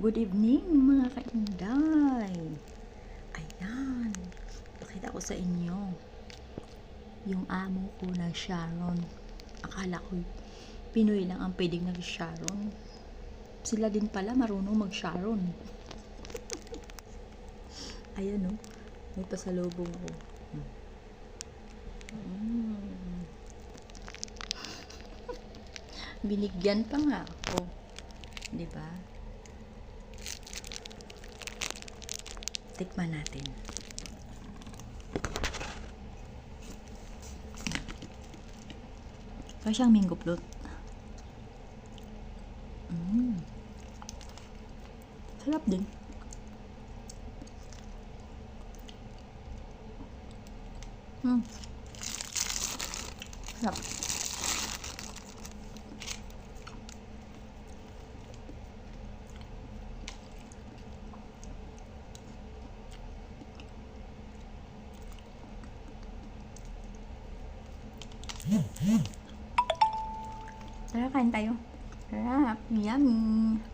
Good evening mga kainday. Ayan, pakita ko sa inyo yung amo ko na Sharon. Akala ko Pinoy lang ang pwedeng nag-Sharon. Sila din pala marunong mag-Sharon. Ayan o, may pasalubong ko. Binigyan pa nga ako, di ba? Tikman natin. Parang siyang mango float. Sarap din. Sarap. Tara, kain tayo. Sarap. Yummy.